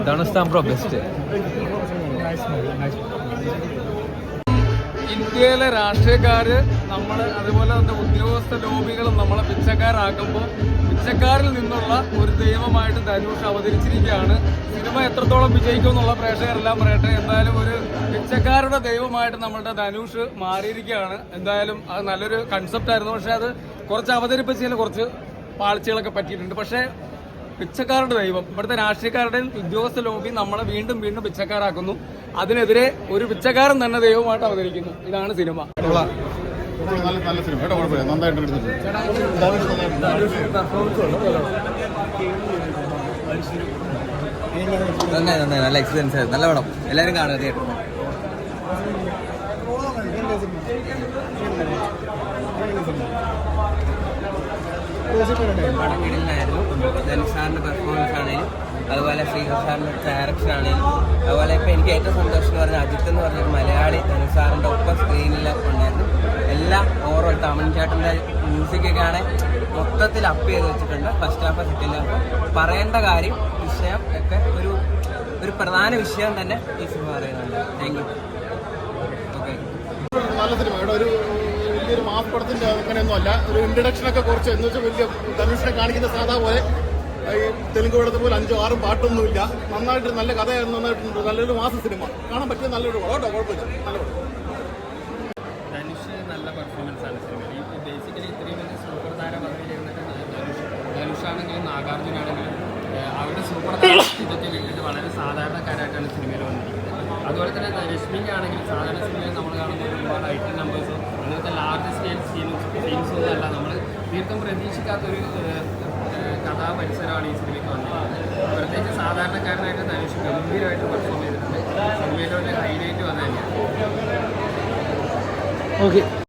Dhanush bro best. ഇന്ത്യയിലെ രാഷ്ട്രീയക്കാര് നമ്മള് അതുപോലെ തന്നെ ഉദ്യോഗസ്ഥ ലോബികളും നമ്മളെ പിച്ചക്കാരാക്കുമ്പോൾ പിച്ചക്കാരിൽ നിന്നുള്ള ഒരു ദൈവമായിട്ട് ധനുഷ് അവതരിച്ചിരിക്കുകയാണ്. സിനിമ എത്രത്തോളം വിജയിക്കും എന്നുള്ള പ്രേക്ഷകരെല്ലാം പറയട്ടെ. എന്തായാലും ഒരു പിച്ചക്കാരുടെ ദൈവമായിട്ട് നമ്മളുടെ ധനുഷ് മാറിയിരിക്കുകയാണ്. എന്തായാലും അത് നല്ലൊരു കൺസെപ്റ്റ് ആയിരുന്നു. പക്ഷെ അത് കുറച്ച് അവതരിപ്പിച്ചതിന് കുറച്ച് പാളിച്ചകളൊക്കെ പറ്റിയിട്ടുണ്ട്. പക്ഷേ പിച്ചക്കാരുടെ ദൈവം, ഇവിടുത്തെ രാഷ്ട്രീയക്കാരുടെയും ഉദ്യോഗസ്ഥ ലോബി നമ്മളെ വീണ്ടും വീണ്ടും പിച്ചക്കാരാക്കുന്നു. അതിനെതിരെ ഒരു പിച്ചക്കാരൻ തന്നെ ദൈവമായിട്ട് അവതരിക്കുന്നു. ഇതാണ് സിനിമ. നല്ല സിനിമ കേട്ടോ, കുഴപ്പമില്ല, നന്നായിട്ട് നന്നായി നല്ല എക്സ്പീരിയൻസ് ആയിരുന്നു. നല്ല പടം, എല്ലാവരും കാണുക തിയേറ്ററിൽ. പടം കിടലായിരുന്നു. ധനുഷ് സാറിന്റെ പെർഫോമൻസ് ആണെങ്കിലും അതുപോലെ ശ്രീഹർ സാറിന്റെ ഡയറക്ഷൻ ആണെങ്കിലും അതുപോലെ ഇപ്പം എനിക്ക് ഏറ്റവും സന്തോഷം എന്ന് പറഞ്ഞാൽ അജിത്ത് എന്ന് പറഞ്ഞൊരു മലയാളി ധനുഷ് സാറിന്റെ ഒപ്പം സ്ക്രീനിൽ ഉണ്ടായിരുന്നു. എല്ലാം ഓവറോൾ തമിഴ് ചേട്ടൻ്റെ മ്യൂസിക്കൊക്കെ ആണെങ്കിൽ മൊത്തത്തിൽ അപ്പ് ചെയ്ത് വെച്ചിട്ടുണ്ട്. ഫസ്റ്റ് ഹാഫ് സെക്കൻഡ് ഹാഫ് പറയേണ്ട കാര്യം വിഷയം ഒക്കെ ഒരു പ്രധാന വിഷയം തന്നെ ഈ സിനിമ പറയുന്നുണ്ട്. Thank you. ഓക്കെ, നല്ല സിനിമ കേട്ടോ. വലിയൊരു മാസ് പടത്തിന്റെ അങ്ങനെയൊന്നും അല്ല. ഒരു ഇൻട്രഡക്ഷൻ ഒക്കെ കുറച്ച് എന്ന് വെച്ചാൽ വലിയ ധനുഷിനെ കാണിക്കുന്ന സാധാ പോലെ ഈ തെലുങ്ക് പടത്തെ പോലെ 5-6 പാട്ടൊന്നുമില്ല. നന്നായിട്ട് നല്ല കഥയായിരുന്നു, നന്നായിട്ടുണ്ട്. നല്ലൊരു മാസ സിനിമ കാണാൻ പറ്റിയ നല്ലൊരു പടം കേട്ടോ, കുഴപ്പമില്ല, നല്ല പടം. ധനുഷ് നല്ല പെർഫോമൻസ് ആണ് സിനിമയിൽ. ഈ ബേസിക്കലി ഇത്രയും വലിയ സൂപ്പർ താര പദവിയിലിരുന്നിട്ട് ധനുഷാണെങ്കിലും നാഗാർജുനാണെങ്കിലും അവരുടെ സൂപ്പർ ഇതൊക്കെ വിട്ടിട്ട് വളരെ സാധാരണക്കാരായിട്ടാണ് സിനിമയിൽ വന്നിരിക്കുന്നത്. അതുപോലെ തന്നെ രശ്മിക്കാണെങ്കിൽ സാധാരണ സിനിമയിൽ നമ്മൾ കാണുന്ന ഒരുപാട് ഐറ്റം നമ്പേഴ്സും അങ്ങനത്തെ ലാർജ് സ്കെയിൽ സീൻസൊന്നും അല്ല. നമ്മൾ തീർത്തും പ്രതീക്ഷിക്കാത്തൊരു കഥാപരിസരമാണ് ഈ സിനിമയ്ക്ക് വന്നത്. പ്രത്യേകിച്ച് സാധാരണക്കാരനായിട്ട് ധനുഷ് ഗംഭീരമായിട്ട് പെർഫോം ചെയ്തിട്ടുണ്ട്. സിനിമയിലെ ഒരു ഹൈലൈറ്റ് വന്നു തന്നെയാണ്. ഓക്കെ.